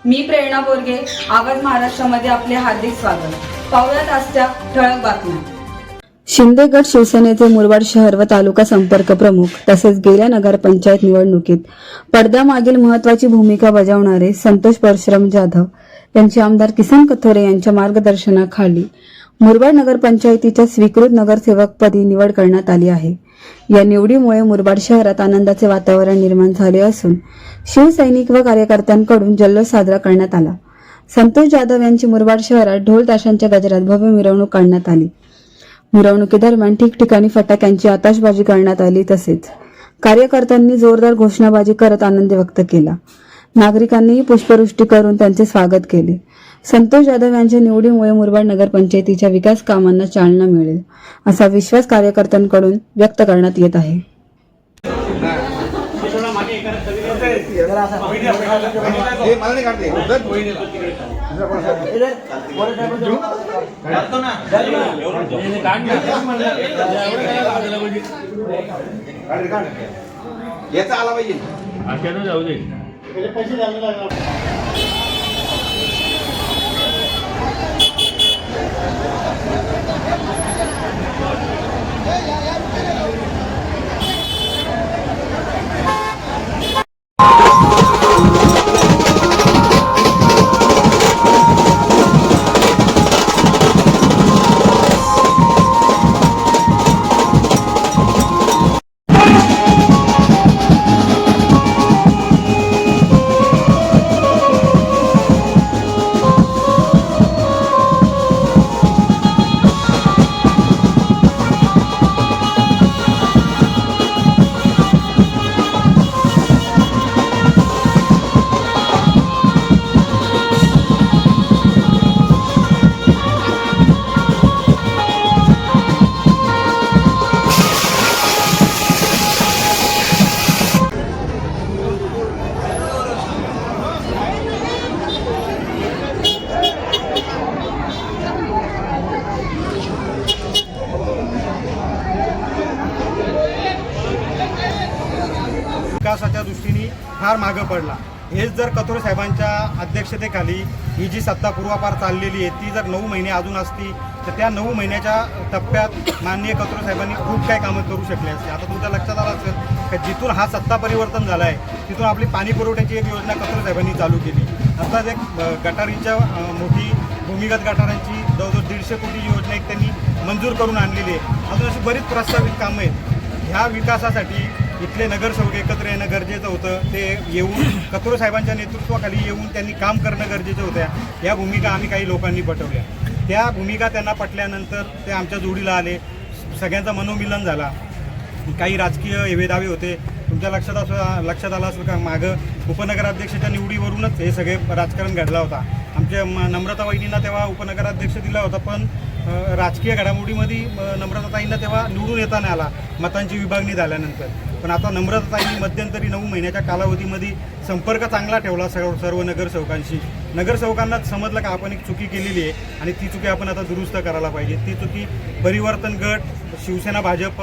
मी प्रेरणा बोरगे, आवाज महाराष्ट्रामध्ये आपले हार्दिक स्वागत. पाहुयात आजच्या ठळक बातम्या. शिंदे गट शिवसेनेचे मुरबाड शहर व तालुका संपर्क प्रमुख तसेच गेल्या नगरपंचायत निवडणुकीत पडद्यामागील महत्वाची भूमिका बजावणारे संतोष परशुराम जाधव यांची आमदार किसन कथोरे यांच्या मार्गदर्शनाखाली मुरबाड नगरपंचायतीच्या स्वीकृत नगरसेवकपदी निवड करण्यात आली आहे. या निवडीमुळे मुरबाड शहरात आनंदाचे वातावरण निर्माण झाले असून शिवसैनिक व कार्यकर्त्यांकडून जल्लोष साजरा करण्यात आला. संतोष जाधव यांची मुरबाड शहरात ढोल ताशांच्या गजरात भव्य मिरवणूक काढण्यात आली. मिरवणुकीदरम्यान ठिकठिकाणी फटाक्यांची आताशबाजी करण्यात आली. तसेच कार्यकर्त्यांनी जोरदार घोषणाबाजी करत आनंद व्यक्त केला. नागरिकांनीही पुष्पवृष्टी करून त्यांचे स्वागत केले. संतोष जाधव यांच्या निवडीमुळे मुरबाड नगरपंचायतीच्या विकास कामांना चालना मिळेल असा विश्वास कार्यकर्त्यांकडून व्यक्त करण्यात येत आहे. याचा आला पाहिजे जाऊ दे. विकासाच्या दृष्टीने फार मागं पडला. हेच जर कथोरे साहेबांच्या अध्यक्षतेखाली ही जी सत्ता पूर्वापार चाललेली आहे ती जर 9 महिने अजून असती तर त्या 9 महिन्याच्या टप्प्यात माननीय कथोरे साहेबांनी खूप काही कामं करू शकले असते. आता तुमच्या लक्षात आलं असेल की जिथून हा सत्ता परिवर्तन झाला आहे तिथून आपली पाणी पुरवठ्याची एक योजना कथोरे साहेबांनी चालू केली. अर्थात एक गटारींच्या मोठी भूमिगत गटारांची जवळजवळ 150 कोटी योजना एक त्यांनी मंजूर करून आणलेली आहे. अजून अशी बरीच प्रस्तावित कामं आहेत. ह्या विकासासाठी इथले नगरसेवक एकत्र येणं गरजेचं होतं. ते येऊन कथोरे साहेबांच्या नेतृत्वाखाली येऊन त्यांनी काम करणं गरजेचं होतं. या भूमिका आम्ही काही लोकांनी पटवल्या. त्या भूमिका त्यांना पटल्यानंतर ते आमच्या जोडीला आले. सगळ्यांचं मनोमिलन झाला. काही राजकीय हेवेदावे होते. तुमच्या लक्षात आलं असेल का मागं उपनगराध्यक्षाच्या निवडीवरूनच हे सगळे राजकारण घडला होता. आमच्या नम्रता वहिनींना तेव्हा उपनगराध्यक्ष दिला होता पण राजकीय घडामोडीमध्ये नम्रताताईंना तेव्हा निवडून येता नाही आला मतांची विभागणी झाल्यानंतर. पण आता नम्रताताईंनी मध्यंतरी 9 महिन्याच्या कालावधीमध्ये संपर्क चांगला ठेवला सर्व नगरसेवकांशी. नगरसेवकांना समजलं का आपण एक चुकी केलेली आहे आणि ती चुकी आपण आता दुरुस्त करायला पाहिजे. ती चुकी परिवर्तन गट, शिवसेना, भाजप,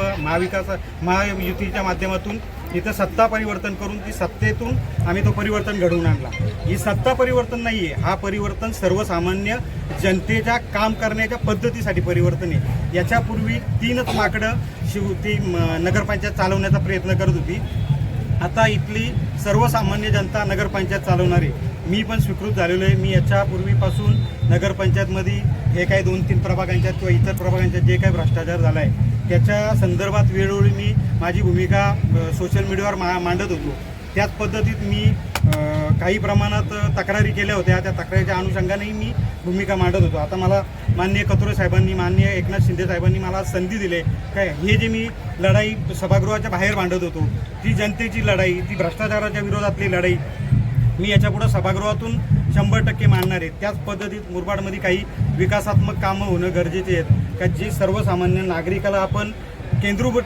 महायुतीच्या माध्यमातून इथं सत्ता परिवर्तन करून ती सत्तेतून आम्ही तो परिवर्तन घडवून आणला. ही सत्ता परिवर्तन नाही आहे, हा परिवर्तन सर्वसामान्य जनतेच्या काम करण्याच्या पद्धतीसाठी परिवर्तन आहे. याच्यापूर्वी 3च माकडं ती नगरपंचायत चालवण्याचा प्रयत्न करत होती. आता इथली सर्वसामान्य जनता नगरपंचायत चालवणार आहे. मी पण स्वीकृत झालेलो आहे. मी याच्यापूर्वीपासून नगरपंचायतमध्ये हे काही 2-3 प्रभागांच्यात किंवा इतर प्रभागांच्यात जे काही भ्रष्टाचार झाला आहे त्याच्या संदर्भात वेळोवेळी मी माझी भूमिका सोशल मीडियावर मांडत होतो. त्याच पद्धतीत मी काही प्रमाणात तक्रारी केल्या होत्या. त्या तक्रारीच्या अनुषंगानेही मी भूमिका मांडत होतो. आता मला माननीय कथोरे साहेबांनी, माननीय एकनाथ शिंदे साहेबांनी मला संधी दिली काय हे जे मी लढाई सभागृहाच्या बाहेर मांडत होतो ती जनतेची लढाई, ती भ्रष्टाचाराच्या विरोधातली लढाई मी याच्यापुढं सभागृहातून 100% मांडणार आहे. त्याच पद्धतीत मुरबाडमध्ये काही विकासात्मक कामं होणं गरजेचे आहेत का जे सर्वसामान्य नागरिकाला आपण केंद्रीभूत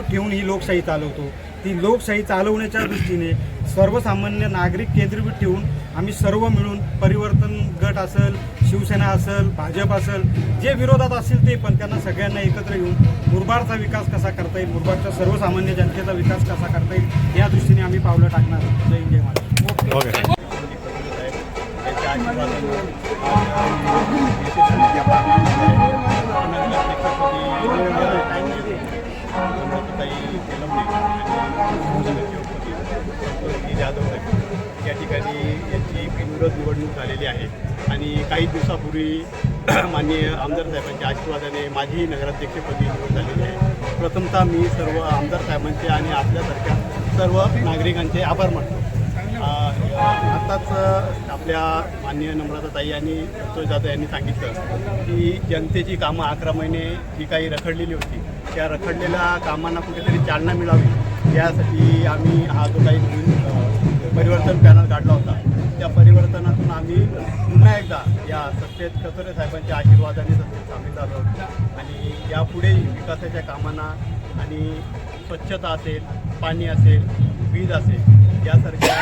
ठेवून ही लोकशाही चालवतो. ती लोकशाही चालवण्याच्या दृष्टीने सर्वसामान्य नागरिक केंद्रीभूत ठेवून आम्ही सर्व मिळून परिवर्तन गट असेल, शिवसेना असेल, भाजप असेल, जे विरोधात असतील ते पण त्यांना सगळ्यांना एकत्र येऊन मुरबाडचा विकास कसा करता येईल, मुरबाडच्या सर्वसामान्य जनतेचा विकास कसा करता येईल या दृष्टीने आम्ही पावलं टाकणार. जय हिंद, जय महाराष्ट्र. साहेबांच्या आशीर्वादानं जाधव या ठिकाणी यांची बिनविरोध निवडणूक झालेली आहे आणि काही दिवसापूर्वी माननीय आमदार साहेबांच्या आशीर्वादाने माझी नगराध्यक्षपदी निवड झालेली आहे. प्रथमतः मी सर्व आमदार साहेबांचे आणि आपल्यासारख्या सर्व नागरिकांचे आभार मानतो. आत्ताच आपल्या माननीय नम्रताताई आणि संतोष जाधव यांनी सांगितलं की जनतेची कामं 11 महिने जी काही रखडलेली होती त्या रखडलेल्या कामांना कुठेतरी चालना मिळावी यासाठी आम्ही हा जो काही नवीन परिवर्तन पॅनल काढला होता त्या परिवर्तनातून आम्ही पुन्हा एकदा या सत्तेत कथोरे साहेबांच्या आशीर्वादाने सत्तेत सामील झालो आणि यापुढे विकासाच्या कामांना आणि स्वच्छता असेल, पाणी असेल, वीज असेल यासारख्या